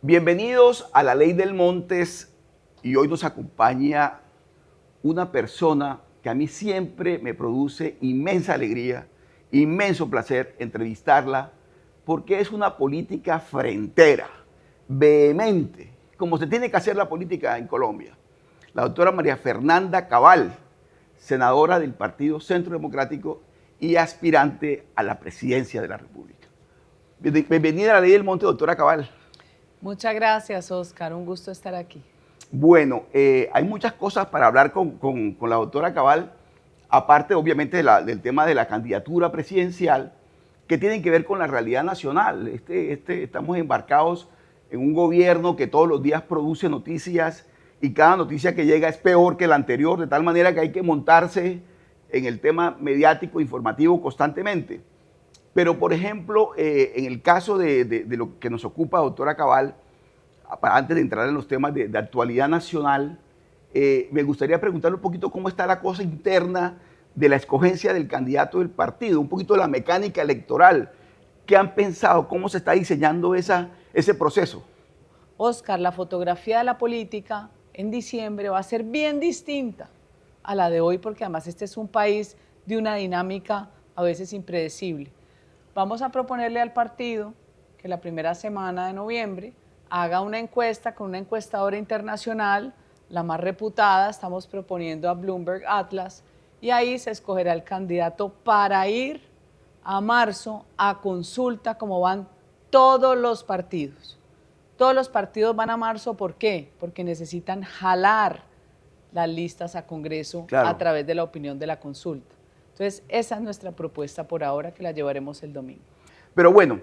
Bienvenidos a La Ley del Montes y hoy nos acompaña una persona que a mí siempre me produce inmensa alegría, inmenso placer entrevistarla porque es una política frentera, vehemente, como se tiene que hacer la política en Colombia. La doctora María Fernanda Cabal, senadora del Partido Centro Democrático y aspirante a la presidencia de la República. Bienvenida a La Ley del Monte, doctora Cabal. Muchas gracias, Oscar. Un gusto estar aquí. Bueno, hay muchas cosas para hablar con la doctora Cabal, aparte obviamente del tema de la candidatura presidencial, que tienen que ver con la realidad nacional. Estamos embarcados en un gobierno que todos los días produce noticias y cada noticia que llega es peor que la anterior, de tal manera que hay que montarse en el tema mediático, informativo constantemente. Pero, por ejemplo, en el caso de lo que nos ocupa, doctora Cabal, antes de entrar en los temas de actualidad nacional, me gustaría preguntarle un poquito cómo está la cosa interna de la escogencia del candidato del partido, un poquito de la mecánica electoral. ¿Qué han pensado? ¿Cómo se está diseñando ese proceso? Oscar, la fotografía de la política en diciembre va a ser bien distinta a la de hoy, porque además este es un país de una dinámica a veces impredecible. Vamos a proponerle al partido que la primera semana de noviembre haga una encuesta con una encuestadora internacional, la más reputada. Estamos proponiendo a Bloomberg Atlas, y ahí se escogerá el candidato para ir a marzo a consulta, como van todos los partidos. Todos los partidos van a marzo, ¿por qué? Porque necesitan jalar las listas a Congreso, claro, a través de la opinión de la consulta. Entonces, esa es nuestra propuesta por ahora, que la llevaremos el domingo. Pero bueno,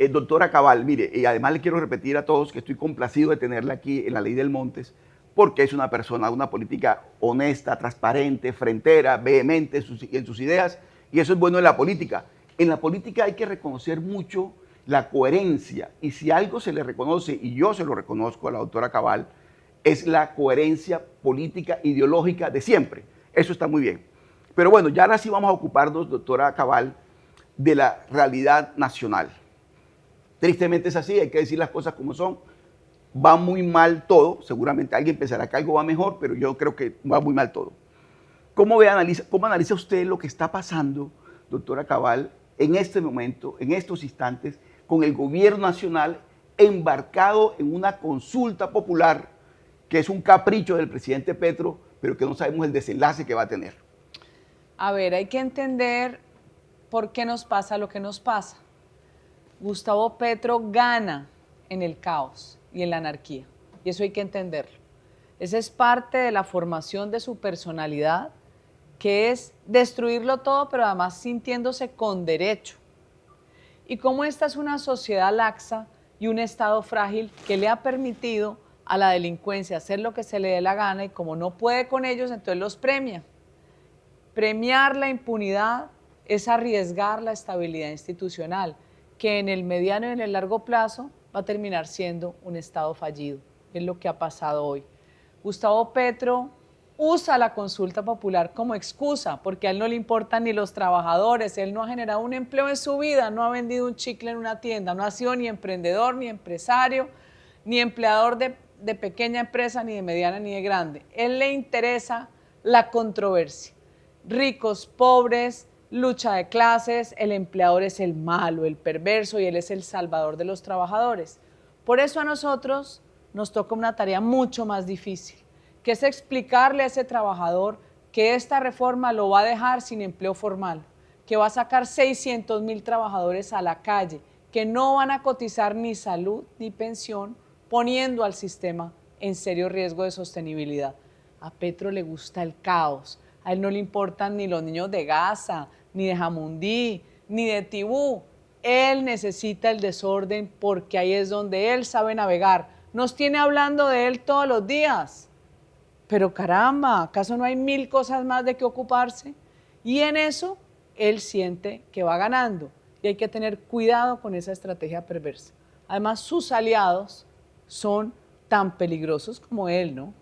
doctora Cabal, mire, y además le quiero repetir a todos que estoy complacido de tenerla aquí en La Ley del Montes, porque es una persona, una política honesta, transparente, frentera, vehemente en sus ideas, y eso es bueno en la política. En la política hay que reconocer mucho la coherencia, y si algo se le reconoce, y yo se lo reconozco a la doctora Cabal, es la coherencia política, ideológica de siempre. Eso está muy bien. Pero bueno, ya ahora sí vamos a ocuparnos, doctora Cabal, de la realidad nacional. Tristemente es así, hay que decir las cosas como son. Va muy mal todo, seguramente alguien pensará que algo va mejor, pero yo creo que va muy mal todo. ¿Cómo analiza usted lo que está pasando, doctora Cabal, en este momento, en estos instantes, con el gobierno nacional embarcado en una consulta popular que es un capricho del presidente Petro, pero que no sabemos el desenlace que va a tener? A ver, hay que entender por qué nos pasa lo que nos pasa. Gustavo Petro gana en el caos y en la anarquía, y eso hay que entenderlo. Esa es parte de la formación de su personalidad, que es destruirlo todo, pero además sintiéndose con derecho. Y como esta es una sociedad laxa y un Estado frágil que le ha permitido a la delincuencia hacer lo que se le dé la gana, y como no puede con ellos, entonces los premia. Premiar la impunidad es arriesgar la estabilidad institucional, que en el mediano y en el largo plazo va a terminar siendo un Estado fallido. Es lo que ha pasado hoy. Gustavo Petro usa la consulta popular como excusa, porque a él no le importan ni los trabajadores, él no ha generado un empleo en su vida, no ha vendido un chicle en una tienda, no ha sido ni emprendedor, ni empresario, ni empleador de pequeña empresa, ni de mediana, ni de grande. Él le interesa la controversia. Ricos, pobres, lucha de clases, el empleador es el malo, el perverso, y él es el salvador de los trabajadores. Por eso a nosotros nos toca una tarea mucho más difícil, que es explicarle a ese trabajador que esta reforma lo va a dejar sin empleo formal, que va a sacar 600,000 trabajadores a la calle, que no van a cotizar ni salud ni pensión, poniendo al sistema en serio riesgo de sostenibilidad. A Petro le gusta el caos. A él no le importan ni los niños de Gaza, ni de Jamundí, ni de Tibú. Él necesita el desorden porque ahí es donde él sabe navegar. Nos tiene hablando de él todos los días. Pero caramba, ¿acaso no hay 1000 cosas más de qué ocuparse? Y en eso él siente que va ganando. Y hay que tener cuidado con esa estrategia perversa. Además, sus aliados son tan peligrosos como él, ¿no?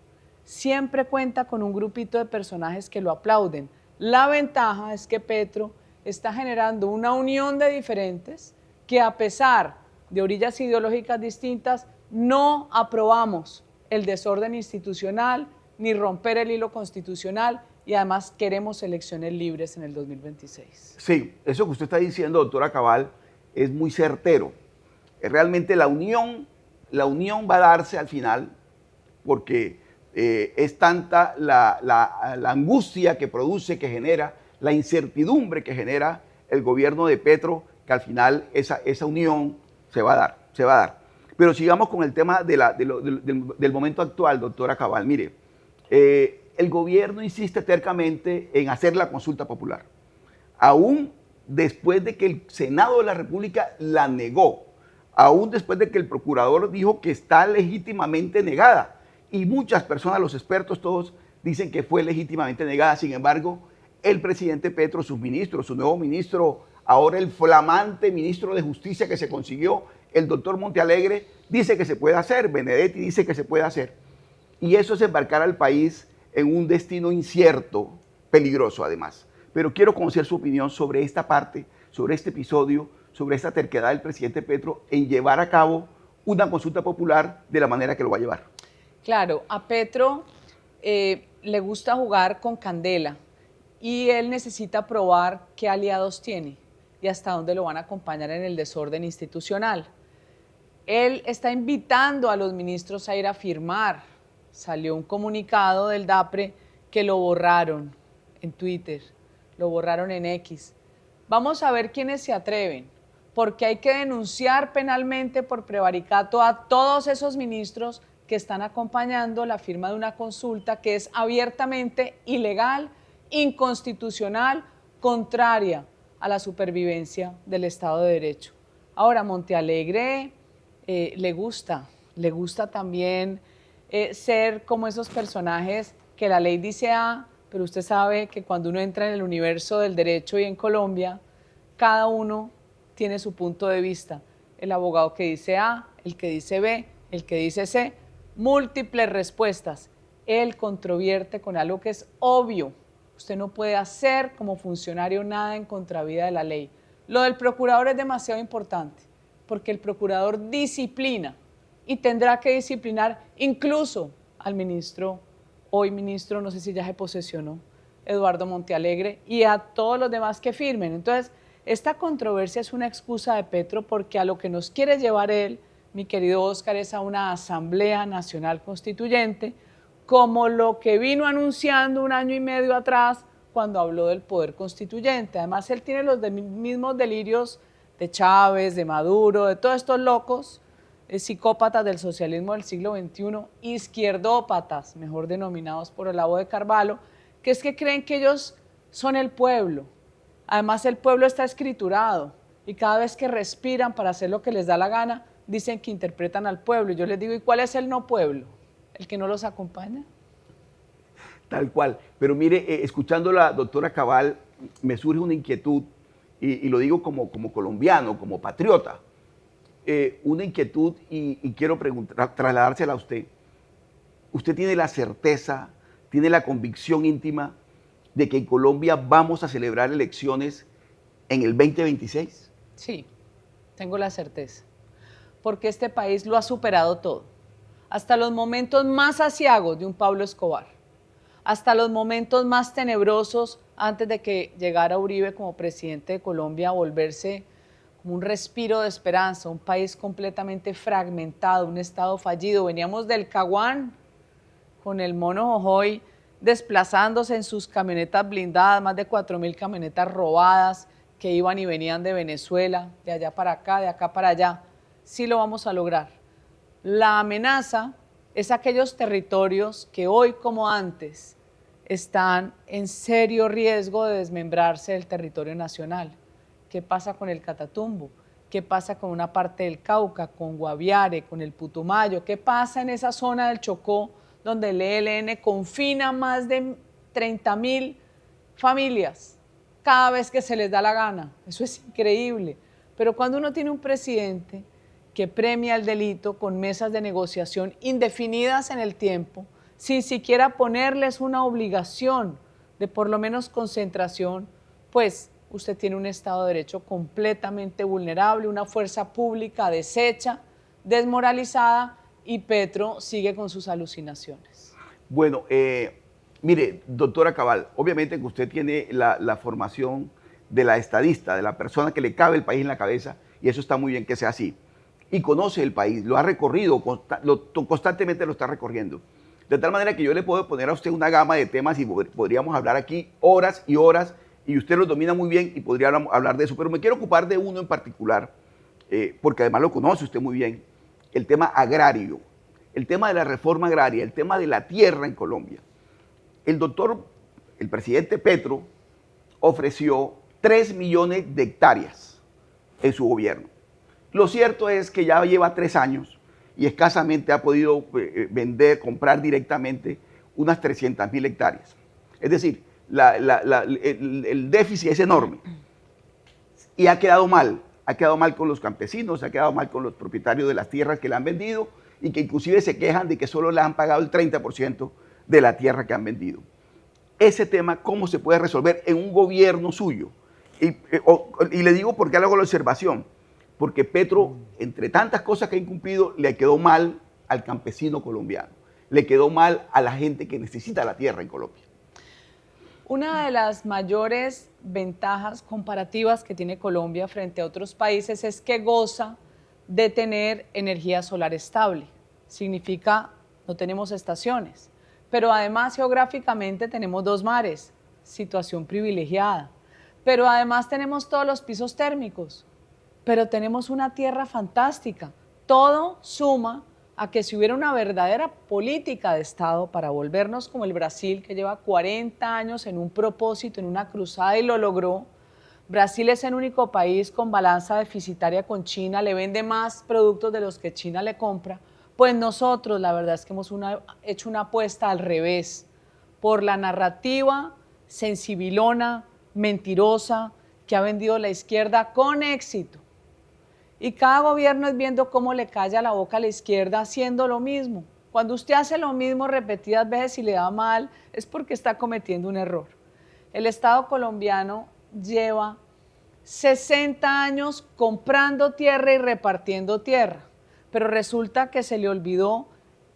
Siempre cuenta con un grupito de personajes que lo aplauden. La ventaja es que Petro está generando una unión de diferentes que, a pesar de orillas ideológicas distintas, no aprobamos el desorden institucional ni romper el hilo constitucional y además queremos elecciones libres en el 2026. Sí, eso que usted está diciendo, doctora Cabal, es muy certero. Realmente la unión va a darse al final porque es tanta la angustia que produce, que genera, la incertidumbre que genera el gobierno de Petro, que al final esa unión se va a dar. Pero sigamos con el tema del momento actual, doctora Cabal. Mire, el gobierno insiste tercamente en hacer la consulta popular, aún después de que el Senado de la República la negó, aún después de que el procurador dijo que está legítimamente negada, y muchas personas, los expertos todos, dicen que fue legítimamente negada. Sin embargo, el presidente Petro, sus ministros, su nuevo ministro, ahora el flamante ministro de Justicia que se consiguió, el doctor Montealegre, dice que se puede hacer, Benedetti dice que se puede hacer. Y eso es embarcar al país en un destino incierto, peligroso además. Pero quiero conocer su opinión sobre esta parte, sobre este episodio, sobre esta terquedad del presidente Petro en llevar a cabo una consulta popular de la manera que lo va a llevar. Claro, a Petro le gusta jugar con candela y él necesita probar qué aliados tiene y hasta dónde lo van a acompañar en el desorden institucional. Él está invitando a los ministros a ir a firmar. Salió un comunicado del DAPRE que lo borraron en Twitter, lo borraron en X. Vamos a ver quiénes se atreven, porque hay que denunciar penalmente por prevaricato a todos esos ministros que están acompañando la firma de una consulta que es abiertamente ilegal, inconstitucional, contraria a la supervivencia del Estado de Derecho. Ahora, Montealegre le gusta también ser como esos personajes que la ley dice A, pero usted sabe que cuando uno entra en el universo del derecho y en Colombia, cada uno tiene su punto de vista. El abogado que dice A, el que dice B, el que dice C, múltiples respuestas. Él controvierte con algo que es obvio. Usted no puede hacer como funcionario nada en contravía de la ley. Lo del procurador es demasiado importante, porque el procurador disciplina y tendrá que disciplinar incluso al ministro, hoy ministro, no sé si ya se posesionó, Eduardo Montealegre, y a todos los demás que firmen. Entonces, esta controversia es una excusa de Petro porque a lo que nos quiere llevar él, mi querido Oscar, es a una Asamblea Nacional Constituyente, como lo que vino anunciando un año y medio atrás cuando habló del poder constituyente. Además, él tiene los mismos delirios de Chávez, de Maduro, de todos estos locos, psicópatas del socialismo del siglo XXI, izquierdópatas, mejor denominados por el Olavo de Carvalho, que es que creen que ellos son el pueblo. Además, el pueblo está escriturado y cada vez que respiran para hacer lo que les da la gana, dicen que interpretan al pueblo. Y yo les digo, ¿y cuál es el no pueblo? ¿El que no los acompaña? Tal cual. Pero mire, escuchando a la doctora Cabal, me surge una inquietud, y lo digo como colombiano, como patriota, una inquietud y quiero trasladársela a usted. ¿Usted tiene la certeza, tiene la convicción íntima de que en Colombia vamos a celebrar elecciones en el 2026? Sí, tengo la certeza, porque este país lo ha superado todo, hasta los momentos más aciagos de un Pablo Escobar, hasta los momentos más tenebrosos antes de que llegara Uribe como presidente de Colombia a volverse como un respiro de esperanza, un país completamente fragmentado, un estado fallido. Veníamos del Caguán con el mono Jojoy desplazándose en sus camionetas blindadas, más de 4.000 camionetas robadas que iban y venían de Venezuela, de allá para acá, de acá para allá. Sí lo vamos a lograr. La amenaza es aquellos territorios que hoy como antes están en serio riesgo de desmembrarse del territorio nacional. ¿Qué pasa con el Catatumbo? ¿Qué pasa con una parte del Cauca, con Guaviare, con el Putumayo? ¿Qué pasa en esa zona del Chocó donde el ELN confina más de 30.000 familias cada vez que se les da la gana? Eso es increíble. Pero cuando uno tiene un presidente que premia el delito con mesas de negociación indefinidas en el tiempo, sin siquiera ponerles una obligación de por lo menos concentración, pues usted tiene un Estado de Derecho completamente vulnerable, una fuerza pública deshecha, desmoralizada y Petro sigue con sus alucinaciones. Bueno, mire, doctora Cabal, obviamente que usted tiene la formación de la estadista, de la persona que le cabe el país en la cabeza, y eso está muy bien que sea así. Y conoce el país, lo ha recorrido, constantemente lo está recorriendo. De tal manera que yo le puedo poner a usted una gama de temas y podríamos hablar aquí horas y horas, y usted lo domina muy bien y podría hablar de eso, pero me quiero ocupar de uno en particular, porque además lo conoce usted muy bien, el tema agrario, el tema de la reforma agraria, el tema de la tierra en Colombia. El presidente Petro ofreció 3 millones de hectáreas en su gobierno. Lo cierto es que ya lleva 3 años y escasamente ha podido comprar directamente unas 300.000 hectáreas. Es decir, el déficit es enorme y ha quedado mal con los campesinos, ha quedado mal con los propietarios de las tierras que le han vendido y que inclusive se quejan de que solo le han pagado el 30% de la tierra que han vendido. Ese tema, ¿cómo se puede resolver en un gobierno suyo? Y le digo por qué hago la observación. Porque Petro, entre tantas cosas que ha incumplido, le quedó mal al campesino colombiano. Le quedó mal a la gente que necesita la tierra en Colombia. Una de las mayores ventajas comparativas que tiene Colombia frente a otros países es que goza de tener energía solar estable. Significa, no tenemos estaciones, pero además geográficamente tenemos 2 mares, situación privilegiada. Pero además tenemos todos los pisos térmicos, pero tenemos una tierra fantástica. Todo suma a que si hubiera una verdadera política de Estado para volvernos como el Brasil, que lleva 40 años en un propósito, en una cruzada y lo logró. Brasil es el único país con balanza deficitaria con China, le vende más productos de los que China le compra. Pues nosotros, la verdad es que hemos hecho una apuesta al revés, por la narrativa sensibilona, mentirosa, que ha vendido la izquierda con éxito. Y cada gobierno es viendo cómo le calla la boca a la izquierda haciendo lo mismo. Cuando usted hace lo mismo repetidas veces y le da mal, es porque está cometiendo un error. El Estado colombiano lleva 60 años comprando tierra y repartiendo tierra, pero resulta que se le olvidó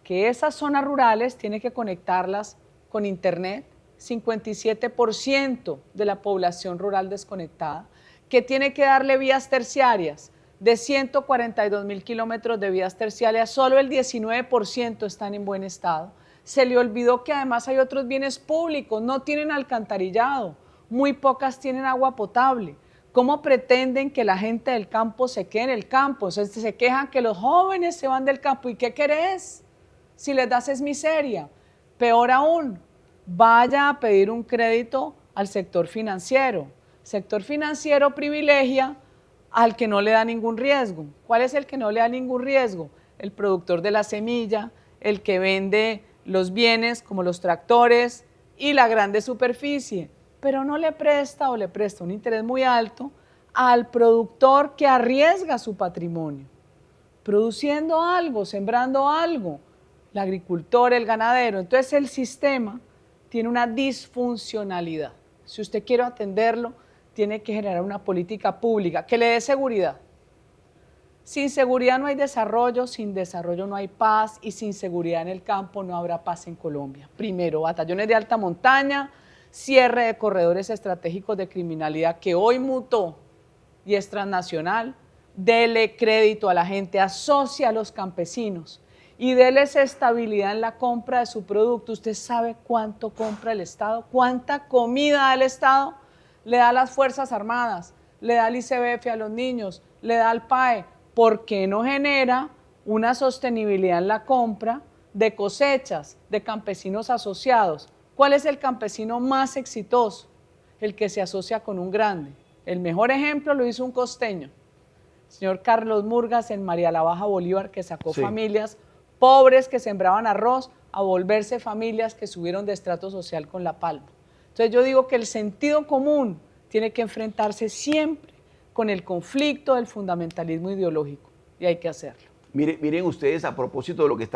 que esas zonas rurales tiene que conectarlas con internet, 57% de la población rural desconectada, que tiene que darle vías terciarias. De 142.000 kilómetros de vías terciarias, solo el 19% están en buen estado. Se le olvidó que además hay otros bienes públicos, no tienen alcantarillado, muy pocas tienen agua potable. ¿Cómo pretenden que la gente del campo se quede en el campo? Entonces se quejan que los jóvenes se van del campo. ¿Y qué querés? Si les das es miseria. Peor aún, vaya a pedir un crédito al sector financiero. El sector financiero privilegia al que no le da ningún riesgo. ¿Cuál es el que no le da ningún riesgo? El productor de la semilla, el que vende los bienes como los tractores y la grande superficie, pero no le presta o le presta un interés muy alto al productor que arriesga su patrimonio, produciendo algo, sembrando algo, el agricultor, el ganadero. Entonces el sistema tiene una disfuncionalidad. Si usted quiere atenderlo, tiene que generar una política pública que le dé seguridad. Sin seguridad no hay desarrollo, sin desarrollo no hay paz y sin seguridad en el campo no habrá paz en Colombia. Primero, batallones de alta montaña, cierre de corredores estratégicos de criminalidad que hoy mutó y es transnacional, dele crédito a la gente, asocia a los campesinos y déles estabilidad en la compra de su producto. ¿Usted sabe cuánto compra el Estado? ¿Cuánta comida da el Estado? Le da a las Fuerzas Armadas, le da al ICBF a los niños, le da al PAE. ¿Por qué no genera una sostenibilidad en la compra de cosechas, de campesinos asociados? ¿Cuál es el campesino más exitoso? El que se asocia con un grande. El mejor ejemplo lo hizo un costeño, el señor Carlos Murgas en María la Baja Bolívar, que sacó familias pobres que sembraban arroz a volverse familias que subieron de estrato social con la palma. Entonces yo digo que el sentido común tiene que enfrentarse siempre con el conflicto del fundamentalismo ideológico y hay que hacerlo. Miren ustedes, a propósito de lo que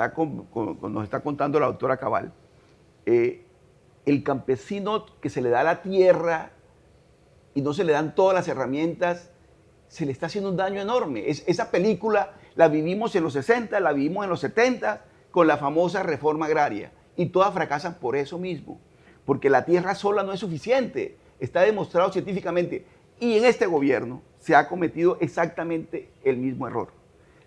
nos está contando la doctora Cabal, el campesino que se le da la tierra y no se le dan todas las herramientas, se le está haciendo un daño enorme. Esa película La vivimos en los 60, la vivimos en los 70 con la famosa reforma agraria. Y todas fracasan por eso mismo, porque la tierra sola no es suficiente. Está demostrado científicamente. Y en este gobierno se ha cometido exactamente el mismo error.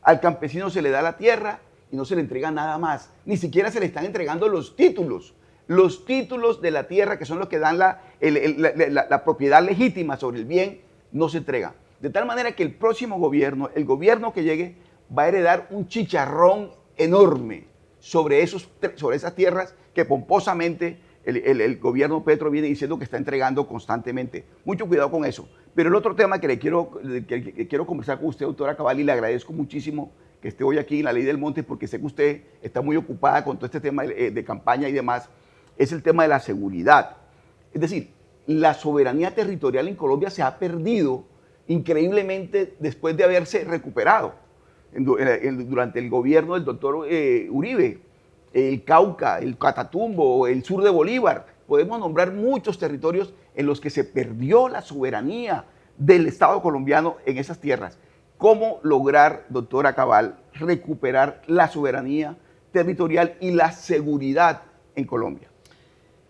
Al campesino se le da la tierra y no se le entrega nada más. Ni siquiera se le están entregando los títulos. Los títulos de la tierra, que son los que dan la propiedad legítima sobre el bien, no se entregan. De tal manera que el próximo gobierno, el gobierno que llegue, va a heredar un chicharrón enorme sobre esas tierras que pomposamente el gobierno Petro viene diciendo que está entregando constantemente. Mucho cuidado con eso. Pero el otro tema que quiero conversar con usted, doctora Cabal, y le agradezco muchísimo que esté hoy aquí en la Ley del Monte, porque sé que usted está muy ocupada con todo este tema de campaña y demás, es el tema de la seguridad. Es decir, la soberanía territorial en Colombia se ha perdido increíblemente después de haberse recuperado durante el gobierno del doctor Uribe. El Cauca, el Catatumbo, el sur de Bolívar. Podemos nombrar muchos territorios en los que se perdió la soberanía del Estado colombiano en esas tierras. ¿Cómo lograr, doctora Cabal, recuperar la soberanía territorial y la seguridad en Colombia?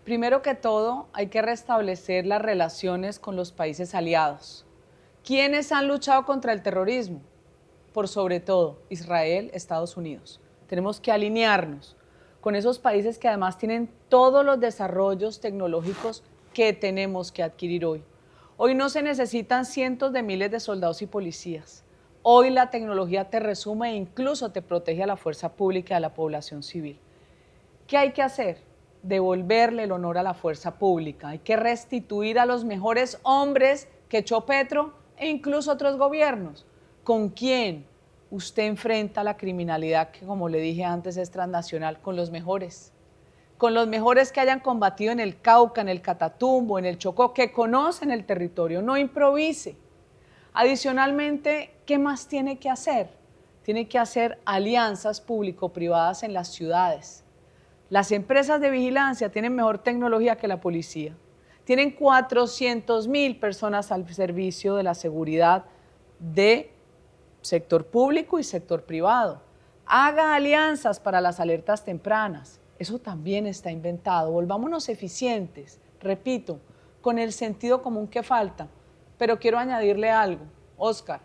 Primero que todo, hay que restablecer las relaciones con los países aliados. ¿Quiénes han luchado contra el terrorismo? Por sobre todo, Israel, Estados Unidos. Tenemos que alinearnos con esos países que además tienen todos los desarrollos tecnológicos que tenemos que adquirir hoy. Hoy no se necesitan cientos de miles de soldados y policías. Hoy la tecnología te resume e incluso te protege a la fuerza pública y a la población civil. ¿Qué hay que hacer? Devolverle el honor a la fuerza pública. Hay que restituir a los mejores hombres que echó Petro e incluso otros gobiernos. ¿Con quién usted enfrenta la criminalidad que, como le dije antes, es transnacional? Con los mejores que hayan combatido en el Cauca, en el Catatumbo, en el Chocó, que conocen el territorio, no improvise. Adicionalmente, ¿qué más tiene que hacer? Tiene que hacer alianzas público-privadas en las ciudades. Las empresas de vigilancia tienen mejor tecnología que la policía. Tienen 400.000 personas al servicio de la seguridad de sector público y sector privado. Haga alianzas para las alertas tempranas. Eso también está inventado. Volvámonos eficientes, repito, con el sentido común que falta. Pero quiero añadirle algo, Óscar.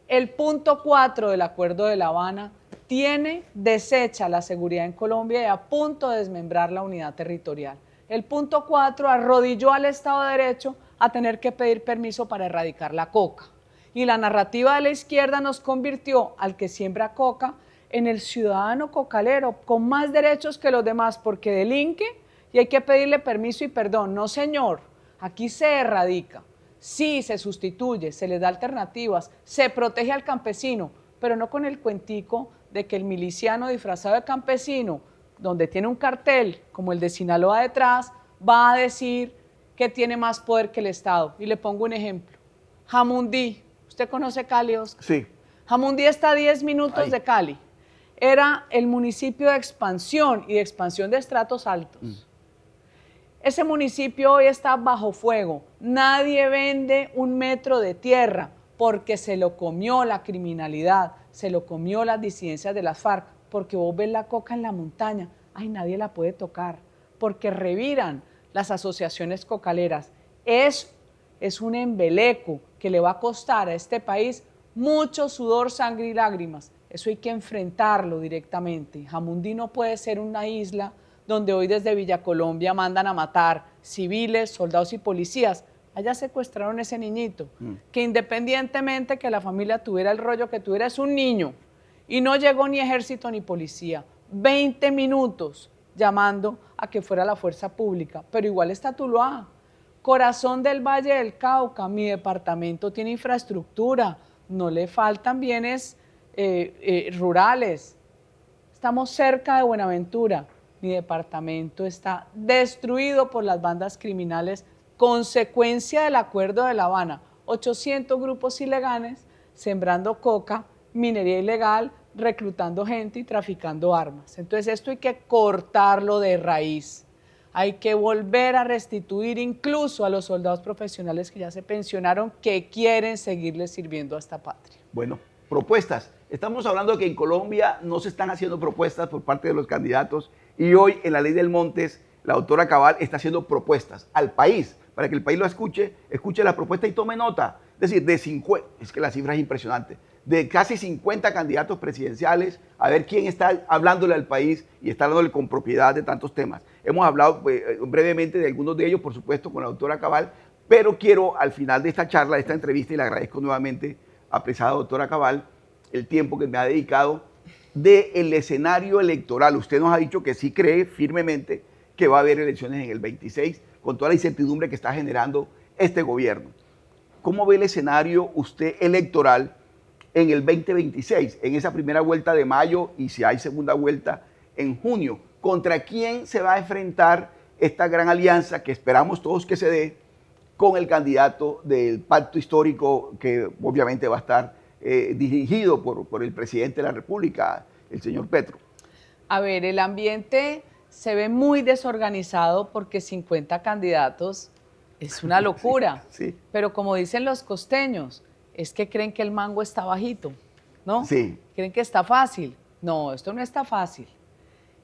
El punto 4 del Acuerdo de La Habana tiene deshecha la seguridad en Colombia y a punto de desmembrar la unidad territorial. El punto 4 arrodilló al Estado de Derecho a tener que pedir permiso para erradicar la coca. Y la narrativa de la izquierda nos convirtió al que siembra coca en el ciudadano cocalero, con más derechos que los demás, porque delinque y hay que pedirle permiso y perdón. No, señor, aquí se erradica, sí se sustituye, se les da alternativas, se protege al campesino, pero no con el cuentico de que el miliciano disfrazado de campesino, donde tiene un cartel como el de Sinaloa detrás, va a decir que tiene más poder que el Estado. Y le pongo un ejemplo. Jamundí. ¿Usted conoce Cali, Oscar? Sí. Jamundí está a 10 minutos de Cali. Era el municipio de expansión y de expansión de estratos altos. Ese municipio hoy está bajo fuego. Nadie vende un metro de tierra porque se lo comió la criminalidad, se lo comió las disidencias de las FARC, porque vos ves la coca en la montaña, ay, nadie la puede tocar, porque reviran las asociaciones cocaleras. Eso es un embeleco que le va a costar a este país mucho sudor, sangre y lágrimas. Eso hay que enfrentarlo directamente. Jamundí no puede ser una isla donde hoy desde Villa Colombia mandan a matar civiles, soldados y policías. Allá secuestraron ese niñito, que independientemente que la familia tuviera el rollo que tuviera, es un niño. Y no llegó ni ejército ni policía. 20 minutos llamando a que fuera la fuerza pública, pero igual está Tuluá. Corazón del Valle del Cauca, mi departamento tiene infraestructura, no le faltan bienes rurales. Estamos cerca de Buenaventura. Mi departamento está destruido por las bandas criminales, consecuencia del Acuerdo de La Habana. 800 grupos ilegales sembrando coca, minería ilegal, reclutando gente y traficando armas. Entonces esto hay que cortarlo de raíz. Hay que volver a restituir incluso a los soldados profesionales que ya se pensionaron, que quieren seguirles sirviendo a esta patria. Bueno, propuestas. Estamos hablando de que en Colombia no se están haciendo propuestas por parte de los candidatos y hoy en la ley del Montes la doctora Cabal está haciendo propuestas al país para que el país lo escuche la propuesta y tome nota. Es decir, es que la cifra es impresionante, de casi 50 candidatos presidenciales, a ver quién está hablándole al país y está hablándole con propiedad de tantos temas. Hemos hablado brevemente de algunos de ellos, por supuesto, con la doctora Cabal, pero quiero al final de esta charla, de esta entrevista, y le agradezco nuevamente, apreciada doctora Cabal, el tiempo que me ha dedicado del escenario electoral. Usted nos ha dicho que sí cree firmemente que va a haber elecciones en el 26, con toda la incertidumbre que está generando este gobierno. ¿Cómo ve el escenario usted electoral en el 2026, en esa primera vuelta de mayo y si hay segunda vuelta en junio? ¿Contra quién se va a enfrentar esta gran alianza que esperamos todos que se dé con el candidato del pacto histórico que obviamente va a estar dirigido por el presidente de la República, el señor Petro? A ver, el ambiente se ve muy desorganizado porque 50 candidatos es una locura. Sí, sí. Pero como dicen los costeños, es que creen que el mango está bajito, ¿no? Sí. Creen que está fácil. No, esto no está fácil.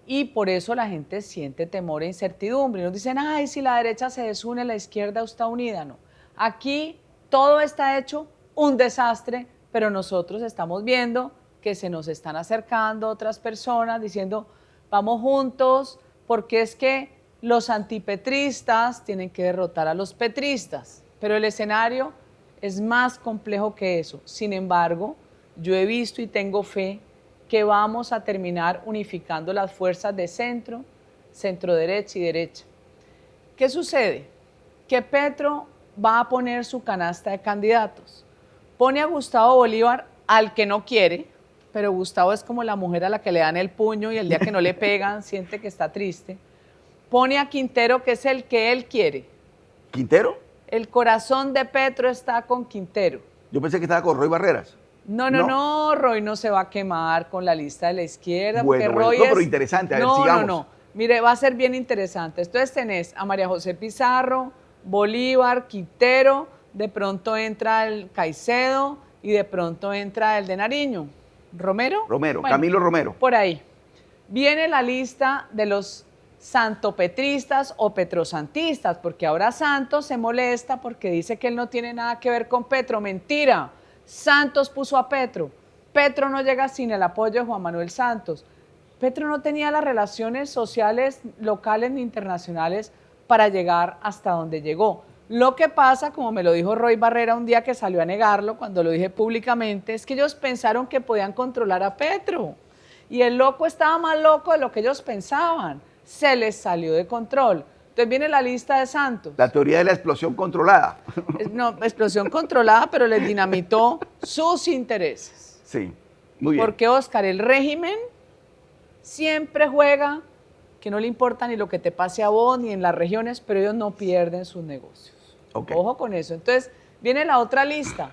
Y por eso la gente siente temor e incertidumbre. Y nos dicen, ay, si la derecha se desune, la izquierda está unida. No. Aquí todo está hecho un desastre, pero nosotros estamos viendo que se nos están acercando otras personas diciendo, vamos juntos, porque es que los antipetristas tienen que derrotar a los petristas. Pero el escenario es más complejo que eso. Sin embargo, yo he visto y tengo fe que vamos a terminar unificando las fuerzas de centro, centro-derecha y derecha. ¿Qué sucede? Que Petro va a poner su canasta de candidatos. Pone a Gustavo Bolívar al que no quiere, pero Gustavo es como la mujer a la que le dan el puño y el día que no le pegan siente que está triste. Pone a Quintero, que es el que él quiere. ¿Quintero? El corazón de Petro está con Quintero. Yo pensé que estaba con Roy Barreras. No, Roy no se va a quemar con la lista de la izquierda. Bueno, porque Roy no, pero interesante, a ver, sigamos. No. Mire, va a ser bien interesante. Entonces tenés a María José Pizarro, Bolívar, Quintero, de pronto entra el Caicedo y de pronto entra el de Nariño. ¿Romero? Romero, Bueno, Camilo Romero. Por ahí. Viene la lista de los santopetristas o petrosantistas, porque ahora Santos se molesta porque dice que él no tiene nada que ver con Petro. Mentira. Santos puso a Petro. Petro no llega sin el apoyo de Juan Manuel Santos. Petro no tenía las relaciones sociales locales ni internacionales para llegar hasta donde llegó. Lo que pasa, como me lo dijo Roy Barrera un día que salió a negarlo, cuando lo dije públicamente, es que ellos pensaron que podían controlar a Petro. Y el loco estaba más loco de lo que ellos pensaban. Se les salió de control. Entonces viene la lista de Santos. La teoría de la explosión controlada. No, explosión controlada, pero les dinamitó sus intereses. Sí, muy bien. Porque, Oscar, el régimen siempre juega que no le importa ni lo que te pase a vos ni en las regiones, pero ellos no pierden sus negocios. Okay. Ojo con eso. Entonces, viene la otra lista.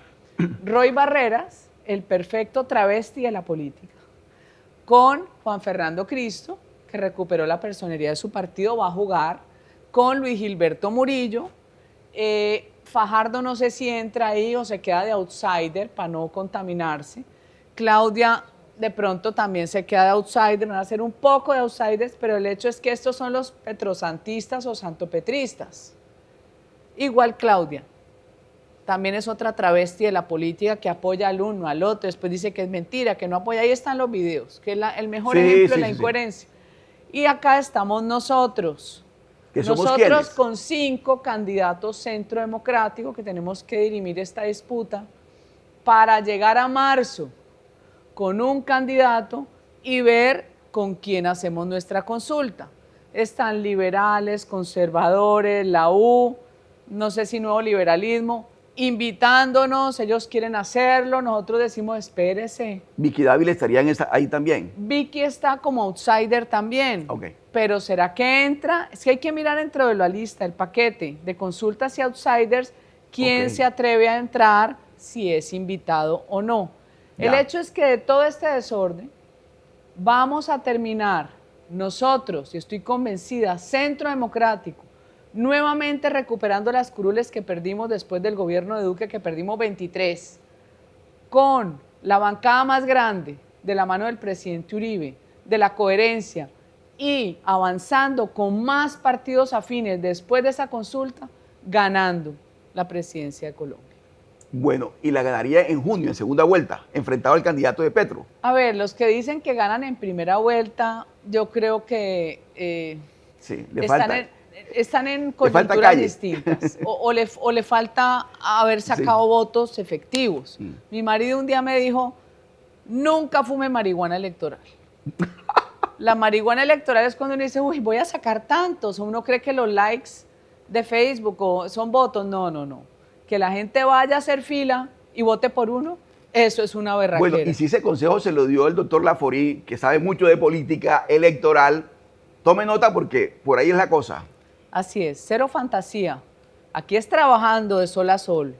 Roy Barreras, el perfecto travesti de la política, con Juan Fernando Cristo, que recuperó la personería de su partido, va a jugar, con Luis Gilberto Murillo. Fajardo no sé si entra ahí o se queda de outsider para no contaminarse. Claudia de pronto también se queda de outsider, van a ser un poco de outsiders, pero el hecho es que estos son los petrosantistas o santopetristas. Igual Claudia, también es otra travesti de la política que apoya al uno, al otro, después dice que es mentira, que no apoya, ahí están los videos, que es el mejor ejemplo de la incoherencia. Y acá estamos nosotros. Nosotros con 5 candidatos centro democrático que tenemos que dirimir esta disputa para llegar a marzo con un candidato y ver con quién hacemos nuestra consulta. Están liberales, conservadores, la U, no sé si nuevo liberalismo, invitándonos, ellos quieren hacerlo, nosotros decimos espérese. Vicky Dávila estaría ahí también. Vicky está como outsider también. Okay. Pero ¿será que entra? Es que hay que mirar dentro de la lista, el paquete de consultas y outsiders, quién se atreve a entrar, si es invitado o no. El hecho es que de todo este desorden vamos a terminar nosotros, y estoy convencida, Centro Democrático, nuevamente recuperando las curules que perdimos después del gobierno de Duque, que perdimos 23, con la bancada más grande de la mano del presidente Uribe, de la coherencia y avanzando con más partidos afines después de esa consulta, ganando la presidencia de Colombia. Bueno, y la ganaría en junio, en segunda vuelta, enfrentado al candidato de Petro. A ver, los que dicen que ganan en primera vuelta, yo creo que sí, están en le falta coyunturas calle. distintas o le falta haber sacado votos efectivos. Mi marido un día me dijo, nunca fume marihuana electoral. La marihuana electoral es cuando uno dice, uy, voy a sacar tantos, o uno cree que los likes de Facebook son votos. No, no, no. Que la gente vaya a hacer fila y vote por uno, eso es una berraquera. Bueno, y si ese consejo se lo dio el doctor Laforí, que sabe mucho de política electoral, tome nota porque por ahí es la cosa. Así es, cero fantasía. Aquí es trabajando de sol a sol,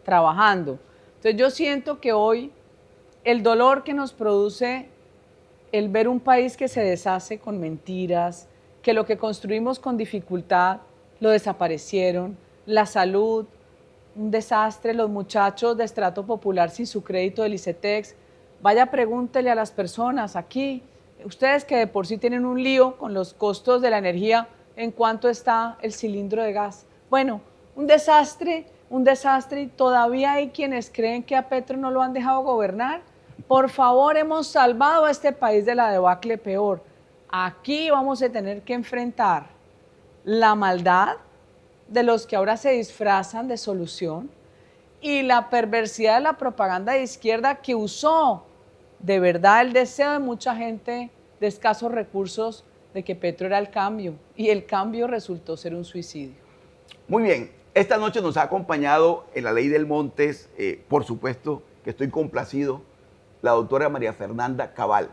trabajando. Entonces yo siento que hoy el dolor que nos produce el ver un país que se deshace con mentiras, que lo que construimos con dificultad lo desaparecieron, la salud, un desastre, los muchachos de estrato popular sin su crédito del ICETEX. Vaya, pregúntele a las personas aquí, ustedes que de por sí tienen un lío con los costos de la energía, ¿en cuánto está el cilindro de gas? Bueno, un desastre y todavía hay quienes creen que a Petro no lo han dejado gobernar. Por favor, hemos salvado a este país de la debacle peor. Aquí vamos a tener que enfrentar la maldad de los que ahora se disfrazan de solución y la perversidad de la propaganda de izquierda que usó de verdad el deseo de mucha gente de escasos recursos de que Petro era el cambio y el cambio resultó ser un suicidio. Muy bien, esta noche nos ha acompañado en la Ley del Montes, por supuesto que estoy complacido, la doctora María Fernanda Cabal,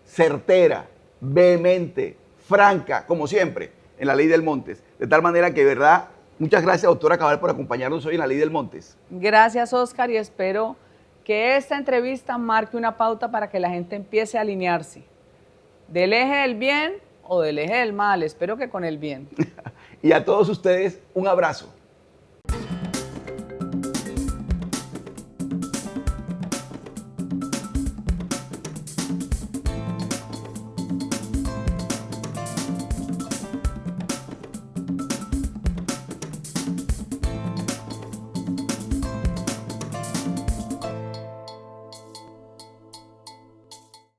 certera, vehemente, franca, como siempre, en la Ley del Montes. De tal manera que, de verdad, muchas gracias, doctora Cabal, por acompañarnos hoy en la Ley del Montes. Gracias, Oscar, y espero que esta entrevista marque una pauta para que la gente empiece a alinearse del eje del bien o del eje del mal. Espero que con el bien. Y a todos ustedes, un abrazo.